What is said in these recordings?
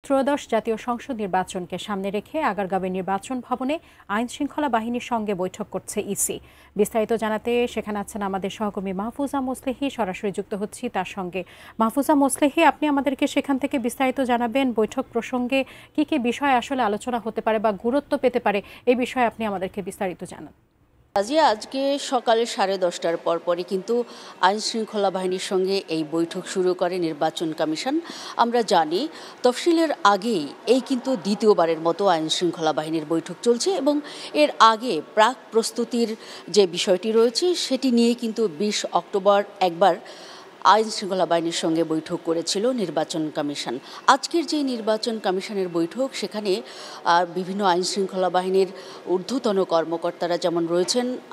ত্রয়োদশ জাতীয় সংসদ নির্বাচনকে সামনে রেখে আগারগাঁওয়ের নির্বাচন ভবনে আইন শৃঙ্খলা বাহিনীর সঙ্গে বৈঠক করছে ইসি। বিস্তারিত জানাতে সেখানে আছেন আমাদের সহকর্মী মাহফুজা মোসলেহি। সরাসরি যুক্ত হচ্ছি তার সঙ্গে। মাহফুজা মোসলেহি, আপনি আমাদেরকে সেখান থেকে বিস্তারিত জানাবেন। বৈঠক প্রসঙ্গে কি কি বিষয় আসলে আলোচনা হতে পারে বা গুরুত্ব পেতে পারে, এই বিষয়ে আপনি আমাদেরকে বিস্তারিত জানান। আজকে সকালে 10:30টার পরপরই কিন্তু আইন শৃঙ্খলা বাহিনীর সঙ্গে এই বৈঠক শুরু করে নির্বাচন কমিশন। আমরা জানি তফসিলের আগেই এই কিন্তু দ্বিতীয়বারের মতো আইন শৃঙ্খলা বাহিনীর বৈঠক চলছে এবং এর আগে প্রাক প্রস্তুতির যে বিষয়টি রয়েছে সেটি নিয়ে কিন্তু 20 অক্টোবর একবার আইন শৃঙ্খলা বাহিনীর সঙ্গে বৈঠক করেছিল নির্বাচন কমিশন। আজকের যে নির্বাচন কমিশনের বৈঠক, সেখানে বিভিন্ন আইন শৃঙ্খলা বাহিনীর ঊর্ধ্বতন কর্মকর্তারা যেমন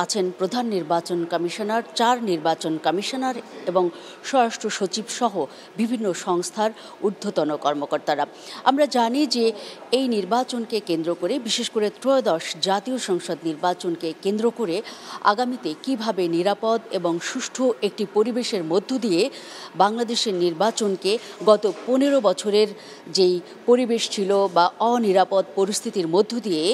আছেন প্রধান নির্বাচন কমিশনার, 4 নির্বাচন কমিশনার এবং স্বরাষ্ট্র সচিব সহ বিভিন্ন সংস্থার ঊর্ধ্বতন কর্মকর্তারা। আমরা জানি যে এই নির্বাচনকে কেন্দ্র করে, বিশেষ করে ত্রয়োদশ জাতীয় সংসদ নির্বাচনকে কেন্দ্র করে আগামীতে কিভাবে নিরাপদ এবং সুষ্ঠু একটি পরিবেশের মধ্য দিয়ে বাংলাদেশের নির্বাচনকে গত 15 বছরের যেই পরিবেশ ছিল বা অনিরাপদ পরিস্থিতির মধ্য দিয়ে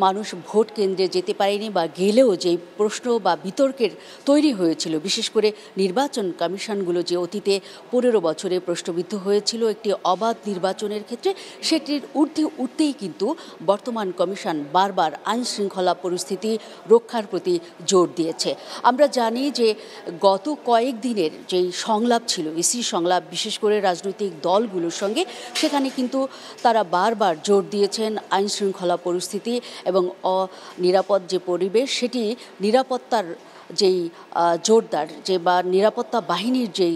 মানুষ ভোট কেন্দ্রে যেতে পারেনি বা গেলেও যেই প্রশ্ন বা বিতর্কের তৈরি হয়েছিল, বিশেষ করে নির্বাচন কমিশনগুলো যে অতীতে 15 বছরে প্রশ্নবিদ্ধ হয়েছিল একটি অবাধ নির্বাচনের ক্ষেত্রে, সেটির ঊর্ধ্বে উঠতেই কিন্তু বর্তমান কমিশন বারবার আইন শৃঙ্খলা পরিস্থিতি রক্ষার প্রতি জোর দিয়েছে। আমরা জানি যে গত কয়েকদিনের যেই সংলাপ ছিল, ইসি সংলাপ, বিশেষ করে রাজনৈতিক দলগুলোর সঙ্গে, সেখানে কিন্তু তারা বারবার জোর দিয়েছেন আইন শৃঙ্খলা পরিস্থিতি এবং অনিরাপদ যে পরিবেশ, সেটি নিরাপত্তার যেই জোরদার বা নিরাপত্তা বাহিনীর যেই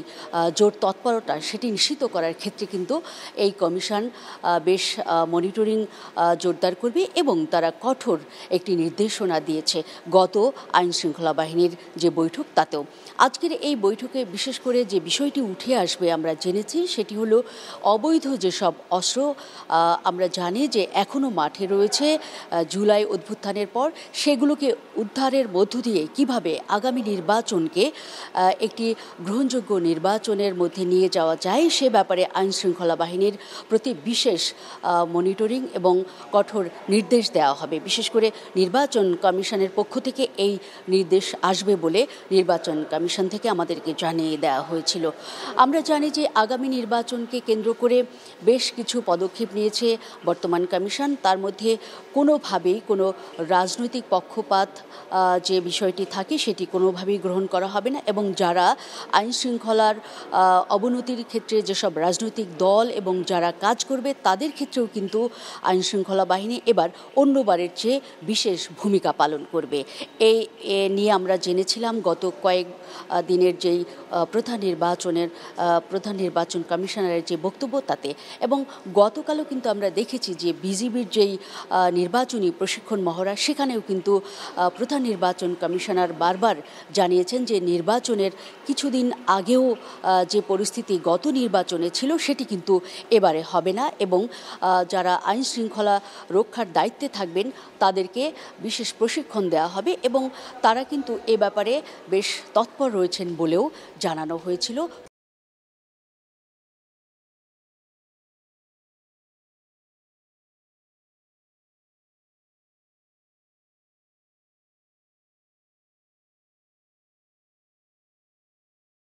জোর তৎপরতা, সেটি নিশ্চিত করার ক্ষেত্রে কিন্তু এই কমিশন বেশ মনিটরিং জোরদার করবে এবং তারা কঠোর একটি নির্দেশনা দিয়েছে গত আইন শৃঙ্খলা বাহিনীর যে বৈঠক তাতেও। আজকের এই বৈঠকে বিশেষ করে যে বিষয়টি উঠে আসবে আমরা জেনেছি, সেটি হলো অবৈধ যেসব অস্ত্র আমরা জানি যে এখনও মাঠে রয়েছে জুলাই অভ্যুত্থানের পর, সেগুলোকে উদ্ধারের মধ্য দিয়ে কিভাবে আগামী নির্বাচনকে একটি গ্রহণযোগ্য নির্বাচনের মধ্যে নিয়ে যাওয়া যায়, সে ব্যাপারে আইন শৃঙ্খলা বাহিনীর প্রতি বিশেষ মনিটরিং এবং কঠোর নির্দেশ দেওয়া হবে। বিশেষ করে নির্বাচন কমিশনের পক্ষ থেকে এই নির্দেশ আসবে বলে নির্বাচন কমিশন থেকে আমাদেরকে জানিয়ে দেওয়া হয়েছিল। আমরা জানি যে আগামী নির্বাচনকে কেন্দ্র করে বেশ কিছু পদক্ষেপ নিয়েছে বর্তমান কমিশন। তার মধ্যে কোনোভাবেই কোনো রাজনৈতিক পক্ষপাত যে বিষয়টি থাকে সেটি কোনোভাবেই গ্রহণ করা হবে না এবং যারা আইন শৃঙ্খলার অবনতির ক্ষেত্রে যেসব রাজনৈতিক দল এবং যারা কাজ করবে, তাদের ক্ষেত্রেও কিন্তু আইন শৃঙ্খলা বাহিনী এবার অন্যবারের চেয়ে বিশেষ ভূমিকা পালন করবে। এই নিয়ে আমরা জেনেছিলাম গত কয়েক দিনের যেই প্রধান নির্বাচন কমিশনারের যে বক্তব্য তাতে, এবং গতকালও কিন্তু আমরা দেখেছি যে বিজিবির যেই নির্বাচনী প্রশিক্ষণ মহড়া, সেখানেও কিন্তু প্রধান নির্বাচন কমিশনার বারবার জানিয়েছেন যে নির্বাচনের কিছুদিন আগেও যে পরিস্থিতি গত নির্বাচনে ছিল সেটি কিন্তু এবারে হবে না এবং যারা আইন শৃঙ্খলা রক্ষার দায়িত্বে থাকবেন তাদেরকে বিশেষ প্রশিক্ষণ দেওয়া হবে এবং তারা কিন্তু এ ব্যাপারে বেশ তৎপর রয়েছেন বলেও জানানো হয়েছিল